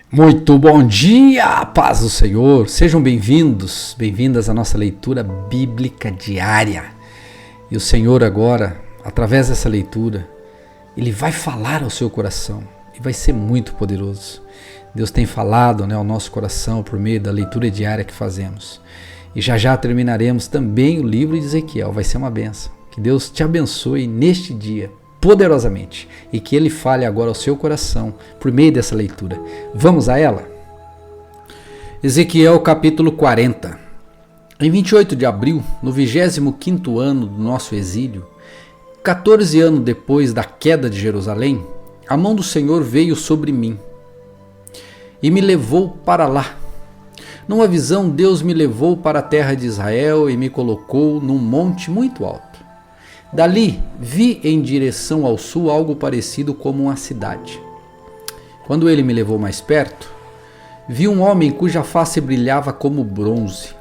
Muito bom dia, paz do Senhor. Sejam bem-vindos, bem-vindas à nossa leitura bíblica diária. E o Senhor agora, através dessa leitura, Ele vai falar ao seu coração e vai ser muito poderoso. Deus tem falado ao nosso coração por meio da leitura diária que fazemos. E já terminaremos também o livro de Ezequiel, vai ser uma bênção. Que Deus te abençoe neste dia poderosamente e que Ele fale agora ao seu coração por meio dessa leitura. Vamos a ela? Ezequiel capítulo 40. Em 28 de abril, no 25º ano do nosso exílio, 14 anos depois da queda de Jerusalém, a mão do Senhor veio sobre mim e me levou para lá. Numa visão, Deus me levou para a terra de Israel e me colocou num monte muito alto. Dali, vi em direção ao sul algo parecido como uma cidade. Quando ele me levou mais perto, vi um homem cuja face brilhava como bronze.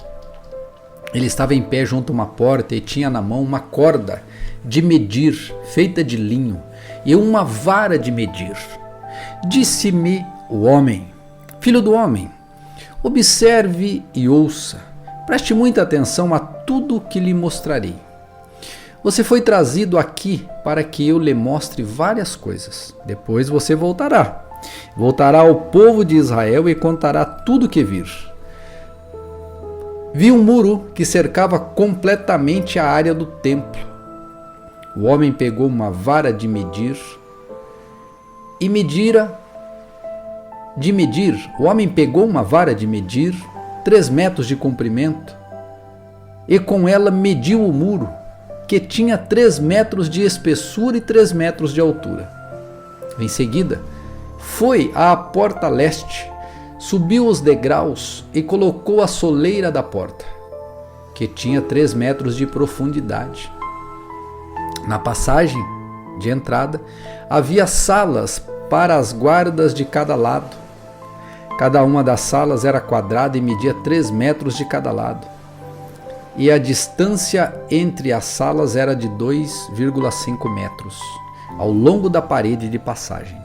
Ele estava em pé junto a uma porta e tinha na mão uma corda de medir, feita de linho, e uma vara de medir. Disse-me o homem: Filho do homem, observe e ouça, preste muita atenção a tudo o que lhe mostrarei. Você foi trazido aqui para que eu lhe mostre várias coisas. Depois você voltará. Voltará ao povo de Israel e contará tudo o que vir. Vi um muro que cercava completamente a área do templo. O homem pegou uma vara de medir e o homem pegou uma vara de medir 3 metros de comprimento e com ela mediu o muro, que tinha 3 metros de espessura e 3 metros de altura. Em seguida, foi à porta leste, subiu os degraus e colocou a soleira da porta, que tinha 3 metros de profundidade. Na passagem de entrada, havia salas para as guardas de cada lado. Cada uma das salas era quadrada e media 3 metros de cada lado. E a distância entre as salas era de 2,5 metros, ao longo da parede de passagem.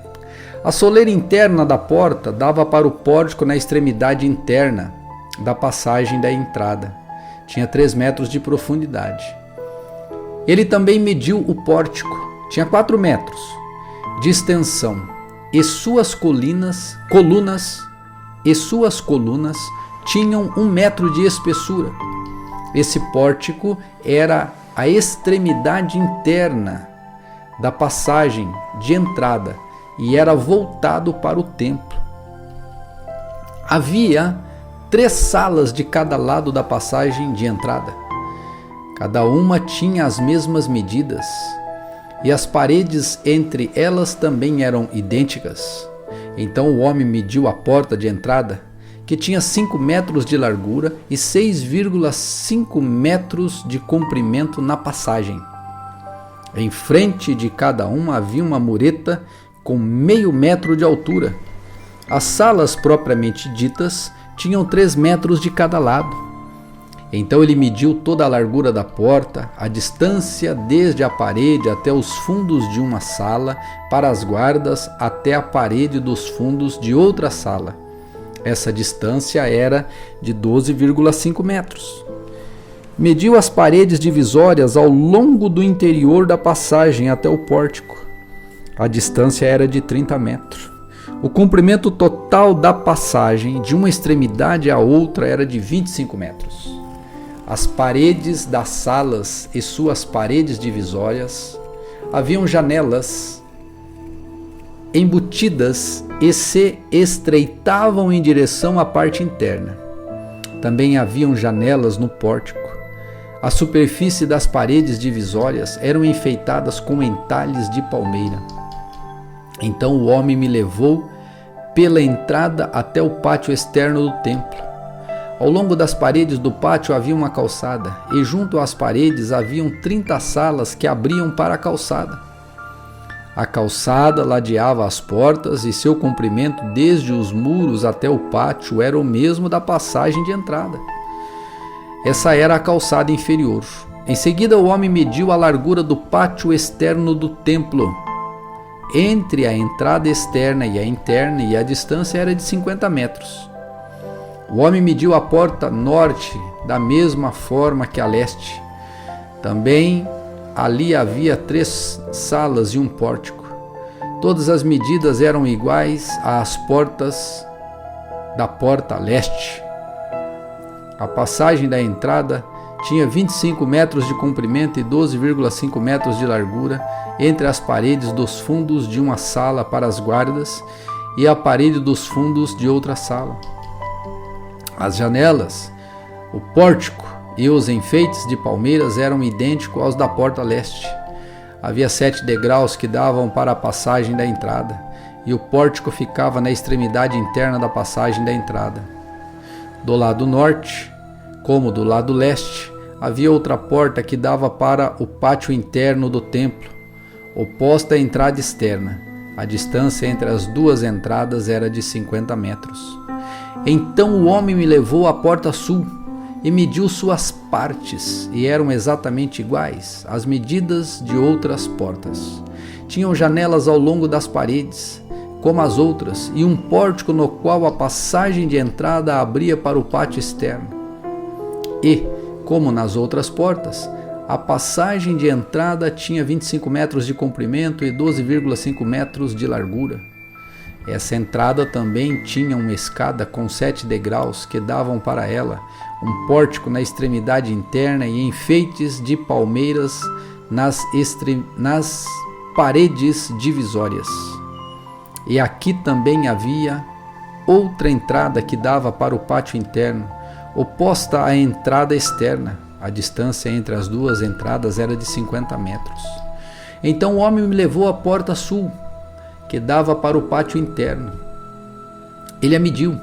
A soleira interna da porta dava para o pórtico na extremidade interna da passagem da entrada. Tinha 3 metros de profundidade. Ele também mediu o pórtico. Tinha 4 metros de extensão e suas colunas tinham 1 metro de espessura. Esse pórtico era a extremidade interna da passagem de entrada e era voltado para o templo. Havia 3 salas de cada lado da passagem de entrada. Cada uma tinha as mesmas medidas e as paredes entre elas também eram idênticas. Então o homem mediu a porta de entrada, que tinha 5 metros de largura e 6,5 metros de comprimento na passagem. Em frente de cada uma havia uma mureta com meio metro de altura. As salas propriamente ditas tinham 3 metros de cada lado. Então ele mediu toda a largura da porta, a distância desde a parede até os fundos de uma sala, para as guardas até a parede dos fundos de outra sala. Essa distância era de 12,5 metros. Mediu as paredes divisórias ao longo do interior da passagem até o pórtico. A distância era de 30 metros. O comprimento total da passagem de uma extremidade à outra era de 25 metros. As paredes das salas e suas paredes divisórias haviam janelas embutidas e se estreitavam em direção à parte interna. Também haviam janelas no pórtico. A superfície das paredes divisórias eram enfeitadas com entalhes de palmeira. Então o homem me levou pela entrada até o pátio externo do templo. Ao longo das paredes do pátio havia uma calçada, e junto às paredes haviam 30 salas que abriam para a calçada. A calçada ladeava as portas e seu comprimento desde os muros até o pátio era o mesmo da passagem de entrada. Essa era a calçada inferior. Em seguida o homem mediu a largura do pátio externo do templo entre a entrada externa e a interna, e a distância era de 50 metros. O homem mediu a porta norte da mesma forma que a leste. Também ali havia 3 salas e um pórtico. Todas as medidas eram iguais às portas da porta leste. A passagem da entrada tinha 25 metros de comprimento e 12,5 metros de largura entre as paredes dos fundos de uma sala para as guardas e a parede dos fundos de outra sala. As janelas, o pórtico e os enfeites de palmeiras eram idênticos aos da porta leste. Havia 7 degraus que davam para a passagem da entrada, e o pórtico ficava na extremidade interna da passagem da entrada. Do lado norte, como do lado leste, havia outra porta que dava para o pátio interno do templo, oposta à entrada externa. A distância entre as 2 entradas era de 50 metros. Então o homem me levou à porta sul e mediu suas partes, e eram exatamente iguais às medidas de outras portas. Tinham janelas ao longo das paredes, como as outras, e um pórtico no qual a passagem de entrada abria para o pátio externo. E, como nas outras portas, a passagem de entrada tinha 25 metros de comprimento e 12,5 metros de largura. Essa entrada também tinha uma escada com 7 degraus que davam para ela, um pórtico na extremidade interna e enfeites de palmeiras nas paredes divisórias. E aqui também havia outra entrada que dava para o pátio interno, oposta à entrada externa. A distância entre as 2 entradas era de 50 metros. Então o homem me levou à porta sul, que dava para o pátio interno. Ele a mediu,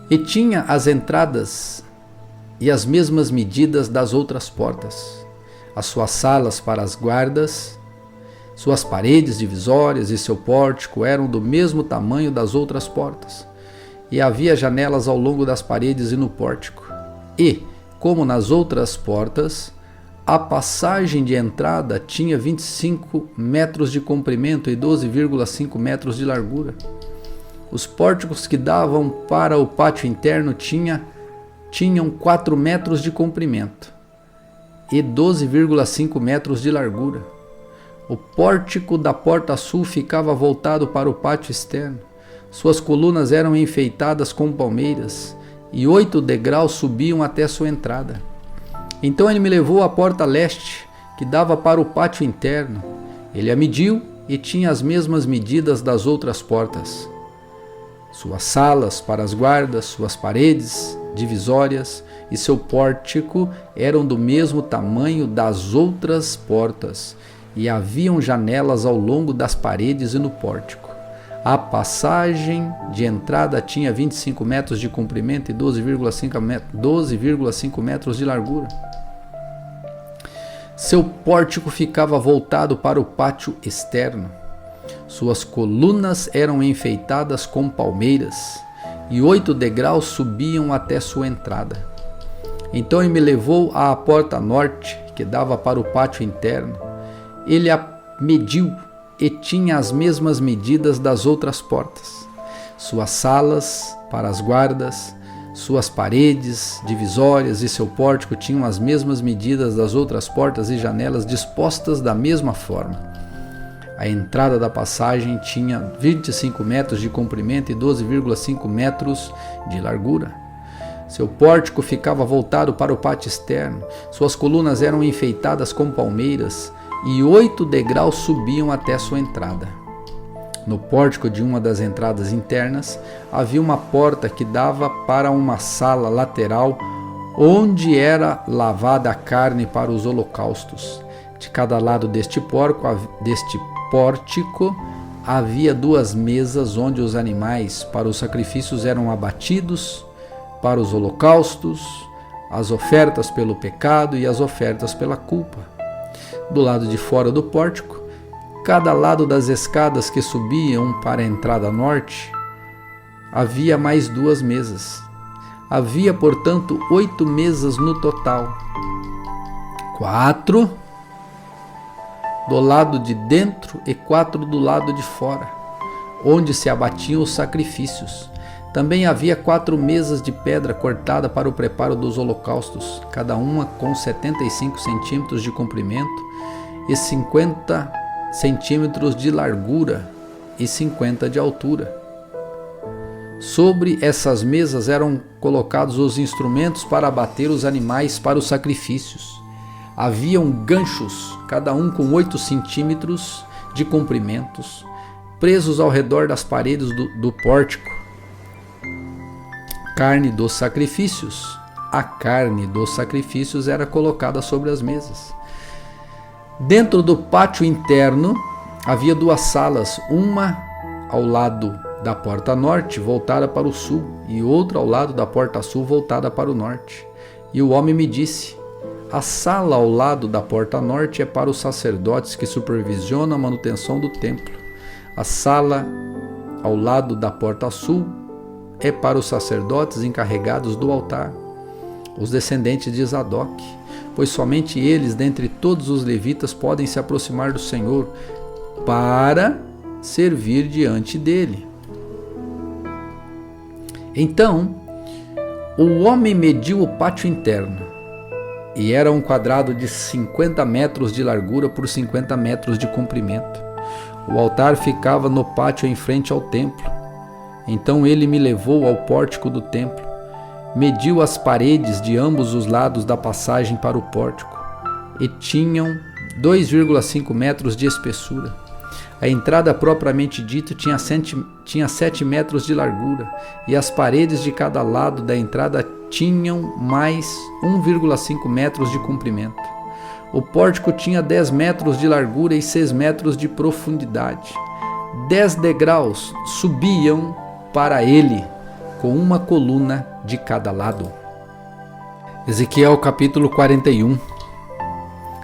e tinha as entradas e as mesmas medidas das outras portas. As suas salas para as guardas, suas paredes divisórias e seu pórtico eram do mesmo tamanho das outras portas. E havia janelas ao longo das paredes e no pórtico. E, como nas outras portas, a passagem de entrada tinha 25 metros de comprimento e 12,5 metros de largura. Os pórticos que davam para o pátio interno tinham 4 metros de comprimento e 12,5 metros de largura. O pórtico da porta sul ficava voltado para o pátio externo. Suas colunas eram enfeitadas com palmeiras e 8 degraus subiam até sua entrada. Então ele me levou à porta leste, que dava para o pátio interno. Ele a mediu e tinha as mesmas medidas das outras portas. Suas salas para as guardas, suas paredes divisórias e seu pórtico eram do mesmo tamanho das outras portas, e haviam janelas ao longo das paredes e no pórtico. A passagem de entrada tinha 25 metros de comprimento e 12,5 metros de largura. Seu pórtico ficava voltado para o pátio externo. Suas colunas eram enfeitadas com palmeiras e 8 degraus subiam até sua entrada. Então ele me levou à porta norte, que dava para o pátio interno. Ele a mediu e tinha as mesmas medidas das outras portas. Suas salas para as guardas, suas paredes divisórias e seu pórtico tinham as mesmas medidas das outras portas e janelas dispostas da mesma forma. A entrada da passagem tinha 25 metros de comprimento e 12,5 metros de largura. Seu pórtico ficava voltado para o pátio externo. Suas colunas eram enfeitadas com palmeiras e 8 degraus subiam até sua entrada. No pórtico de uma das entradas internas havia uma porta que dava para uma sala lateral onde era lavada a carne para os holocaustos. De cada lado deste pórtico havia 2 mesas onde os animais para os sacrifícios eram abatidos, para os holocaustos, as ofertas pelo pecado e as ofertas pela culpa. Do lado de fora do pórtico, cada lado das escadas que subiam para a entrada norte, havia mais 2 mesas. Havia, portanto, 8 mesas no total. 4 do lado de dentro e 4 do lado de fora, onde se abatiam os sacrifícios. Também havia 4 mesas de pedra cortada para o preparo dos holocaustos, cada uma com 75 centímetros de comprimento e 50 centímetros de largura e 50 de altura. Sobre essas mesas eram colocados os instrumentos para abater os animais para os sacrifícios. Haviam ganchos, cada um com 8 centímetros de comprimentos, presos ao redor das paredes do pórtico. Carne dos sacrifícios. A carne dos sacrifícios era colocada sobre as mesas. Dentro do pátio interno havia 2 salas, uma ao lado da porta norte, voltada para o sul, e outra ao lado da porta sul, voltada para o norte. E o homem me disse: a sala ao lado da porta norte é para os sacerdotes que supervisionam a manutenção do templo. A sala ao lado da porta sul é para os sacerdotes encarregados do altar, os descendentes de Zadok, pois somente eles, dentre todos os levitas, podem se aproximar do Senhor para servir diante dele. Então, o homem mediu o pátio interno, e era um quadrado de 50 metros de largura por 50 metros de comprimento. O altar ficava no pátio em frente ao templo. Então ele me levou ao pórtico do templo, mediu as paredes de ambos os lados da passagem para o pórtico, e tinham 2,5 metros de espessura. A entrada propriamente dita tinha 7 metros de largura, e as paredes de cada lado da entrada tinham mais 1,5 metros de comprimento. O pórtico tinha 10 metros de largura e 6 metros de profundidade. 10 degraus subiam para ele, com uma coluna de cada lado. Ezequiel capítulo 41.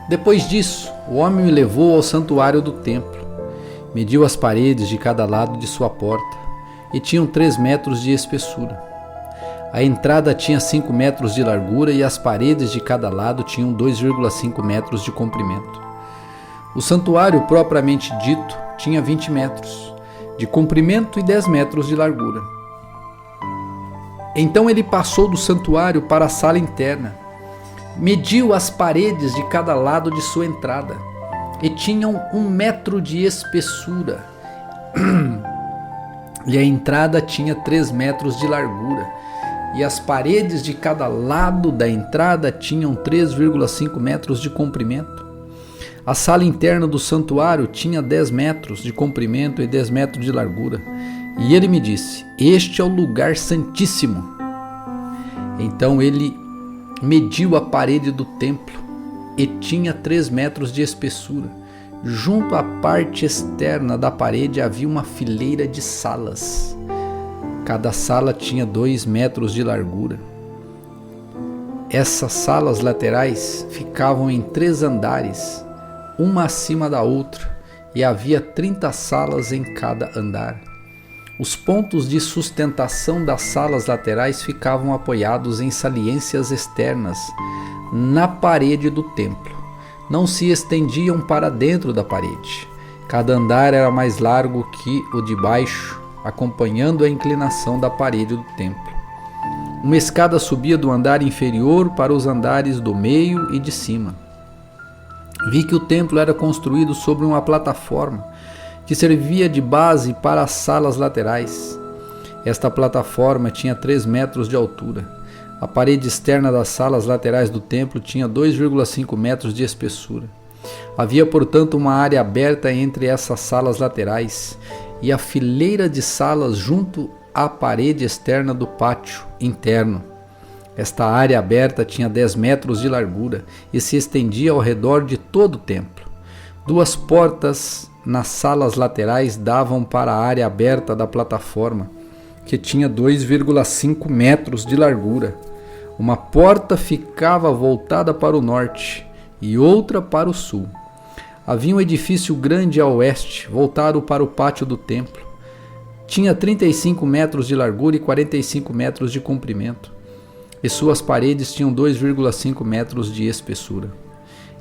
Depois disso, o homem me levou ao santuário do templo. Mediu as paredes de cada lado de sua porta, e tinham 3 metros de espessura. A entrada tinha 5 metros de largura e as paredes de cada lado tinham 2,5 metros de comprimento. O santuário propriamente dito tinha 20 metros de comprimento e 10 metros de largura. Então ele passou do santuário para a sala interna, mediu as paredes de cada lado de sua entrada, e tinham 1 metro de espessura, e a entrada tinha 3 metros de largura, e as paredes de cada lado da entrada tinham 3,5 metros de comprimento. A sala interna do santuário tinha 10 metros de comprimento e 10 metros de largura. E ele me disse: este é o lugar santíssimo. Então ele mediu a parede do templo, e tinha 3 metros de espessura. Junto à parte externa da parede havia uma fileira de salas. Cada sala tinha 2 metros de largura. Essas salas laterais ficavam em 3 andares, uma acima da outra, e havia 30 salas em cada andar. Os pontos de sustentação das salas laterais ficavam apoiados em saliências externas na parede do templo. Não se estendiam para dentro da parede. Cada andar era mais largo que o de baixo, acompanhando a inclinação da parede do templo. Uma escada subia do andar inferior para os andares do meio e de cima. Vi que o templo era construído sobre uma plataforma que servia de base para as salas laterais. Esta plataforma tinha 3 metros de altura. A parede externa das salas laterais do templo tinha 2,5 metros de espessura. Havia, portanto, uma área aberta entre essas salas laterais e a fileira de salas junto à parede externa do pátio interno. Esta área aberta tinha 10 metros de largura e se estendia ao redor de todo o templo. 2 portas nas salas laterais davam para a área aberta da plataforma, que tinha 2,5 metros de largura. Uma porta ficava voltada para o norte e outra para o sul. Havia um edifício grande a oeste, voltado para o pátio do templo. Tinha 35 metros de largura e 45 metros de comprimento, e suas paredes tinham 2,5 metros de espessura.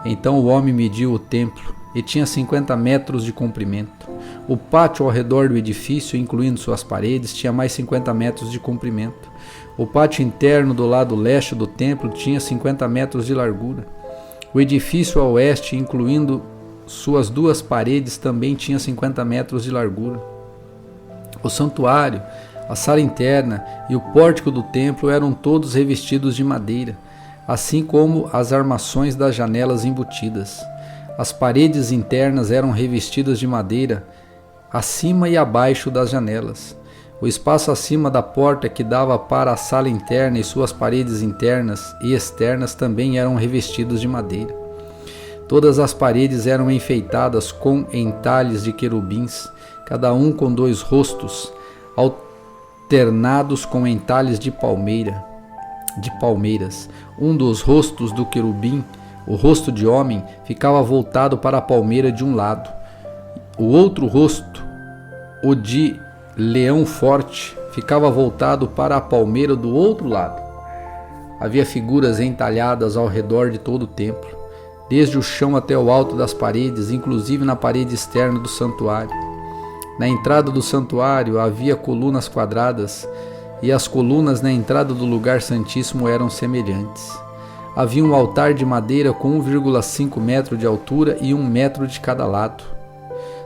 Então o homem mediu o templo e tinha 50 metros de comprimento. O pátio ao redor do edifício, incluindo suas paredes, tinha mais 50 metros de comprimento. O pátio interno do lado leste do templo tinha 50 metros de largura. O edifício a oeste, incluindo suas duas paredes, também tinha 50 metros de largura. O santuário, a sala interna e o pórtico do templo eram todos revestidos de madeira, assim como as armações das janelas embutidas. As paredes internas eram revestidas de madeira, acima e abaixo das janelas. O espaço acima da porta que dava para a sala interna e suas paredes internas e externas também eram revestidos de madeira. Todas as paredes eram enfeitadas com entalhes de querubins, cada um com 2 rostos, alternados com entalhes de palmeiras. Um dos rostos do querubim, o rosto de homem, ficava voltado para a palmeira de um lado. O outro rosto, o de leão forte, ficava voltado para a palmeira do outro lado. Havia figuras entalhadas ao redor de todo o templo, desde o chão até o alto das paredes, inclusive na parede externa do santuário. Na entrada do santuário havia colunas quadradas, e as colunas na entrada do lugar santíssimo eram semelhantes. Havia um altar de madeira com 1,5 metro de altura e 1 metro de cada lado.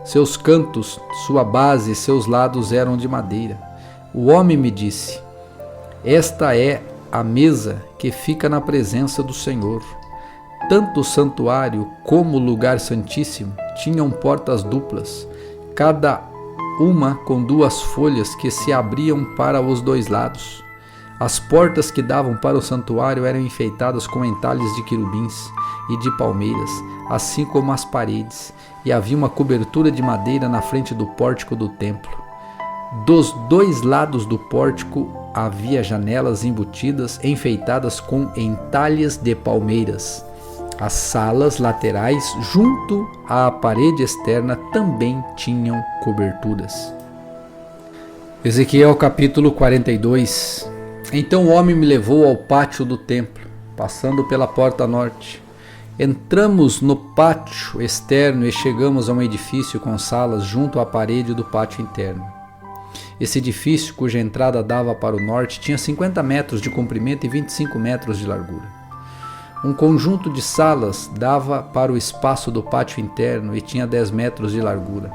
Seus cantos, sua base e seus lados eram de madeira. O homem me disse: esta é a mesa que fica na presença do Senhor. Tanto o santuário como o lugar santíssimo tinham portas duplas, cada uma com 2 folhas que se abriam para os 2 lados. As portas que davam para o santuário eram enfeitadas com entalhes de querubins e de palmeiras, assim como as paredes, e havia uma cobertura de madeira na frente do pórtico do templo. Dos 2 lados do pórtico havia janelas embutidas, enfeitadas com entalhes de palmeiras. As salas laterais, junto à parede externa, também tinham coberturas. Ezequiel capítulo 42. Então o homem me levou ao pátio do templo, passando pela porta norte. Entramos no pátio externo e chegamos a um edifício com salas junto à parede do pátio interno. Esse edifício, cuja entrada dava para o norte, tinha 50 metros de comprimento e 25 metros de largura. Um conjunto de salas dava para o espaço do pátio interno e tinha 10 metros de largura.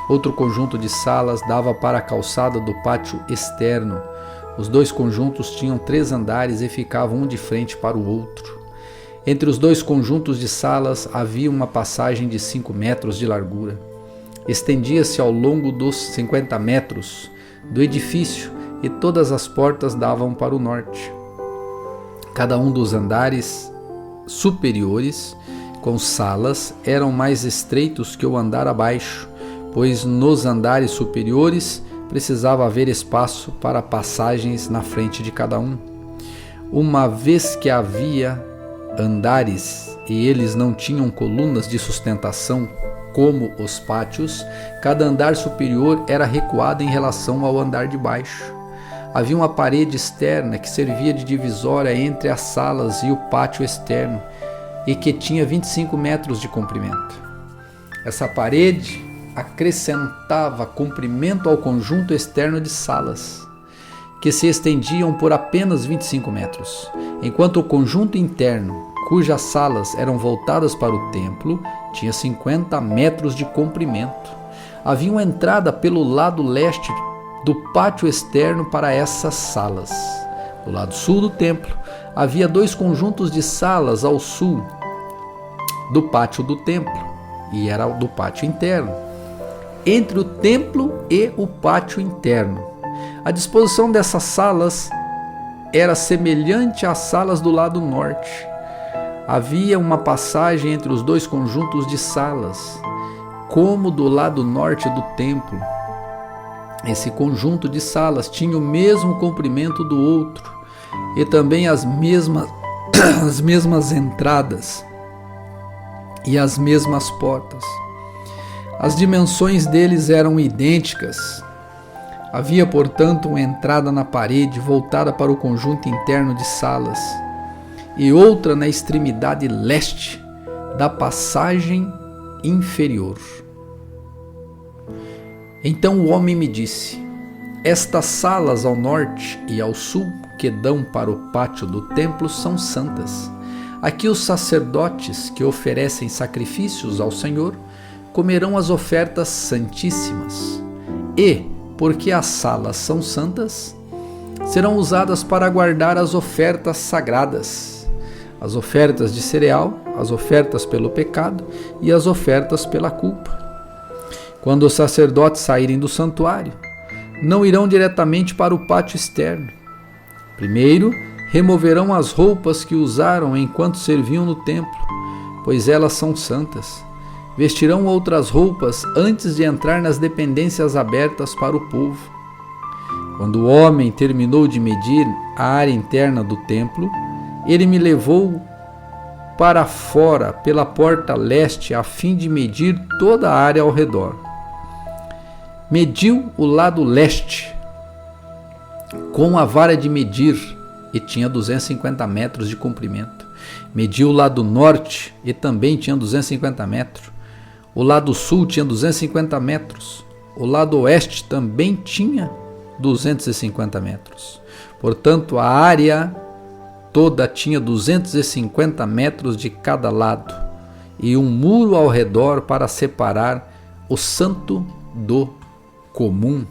Outro conjunto de salas dava para a calçada do pátio externo. Os 2 conjuntos tinham 3 andares e ficavam um de frente para o outro. Entre os 2 conjuntos de salas havia uma passagem de 5 metros de largura. Estendia-se ao longo dos 50 metros do edifício e todas as portas davam para o norte. Cada um dos andares superiores, com salas, eram mais estreitos que o andar abaixo, pois nos andares superiores precisava haver espaço para passagens na frente de cada um. Uma vez que havia andares e eles não tinham colunas de sustentação como os pátios, cada andar superior era recuado em relação ao andar de baixo. Havia uma parede externa que servia de divisória entre as salas e o pátio externo e que tinha 25 metros de comprimento. Essa parede acrescentava comprimento ao conjunto externo de salas, que se estendiam por apenas 25 metros, enquanto o conjunto interno, cujas salas eram voltadas para o templo, tinha 50 metros de comprimento. Havia uma entrada pelo lado leste do pátio externo para essas salas. Do lado sul do templo, havia 2 conjuntos de salas ao sul do pátio do templo, e era do pátio interno, entre o templo e o pátio interno. A disposição dessas salas era semelhante às salas do lado norte. Havia uma passagem entre os 2 conjuntos de salas, como do lado norte do templo. Esse conjunto de salas tinha o mesmo comprimento do outro e também as mesmas entradas e as mesmas portas. As dimensões deles eram idênticas. Havia, portanto, uma entrada na parede voltada para o conjunto interno de salas e outra na extremidade leste da passagem inferior. Então o homem me disse: estas salas ao norte e ao sul, que dão para o pátio do templo, são santas. Aqui os sacerdotes que oferecem sacrifícios ao Senhor comerão as ofertas santíssimas. E, porque as salas são santas, serão usadas para guardar as ofertas sagradas, as ofertas de cereal, as ofertas pelo pecado e as ofertas pela culpa. Quando os sacerdotes saírem do santuário, não irão diretamente para o pátio externo. Primeiro, removerão as roupas que usaram enquanto serviam no templo, pois elas são santas. Vestirão outras roupas antes de entrar nas dependências abertas para o povo. Quando o homem terminou de medir a área interna do templo, ele me levou para fora pela porta leste a fim de medir toda a área ao redor. Mediu o lado leste com a vara de medir e tinha 250 metros de comprimento. Mediu o lado norte e também tinha 250 metros. O lado sul tinha 250 metros. O lado oeste também tinha 250 metros. Portanto, a área toda tinha 250 metros de cada lado e um muro ao redor para separar o santo do comum.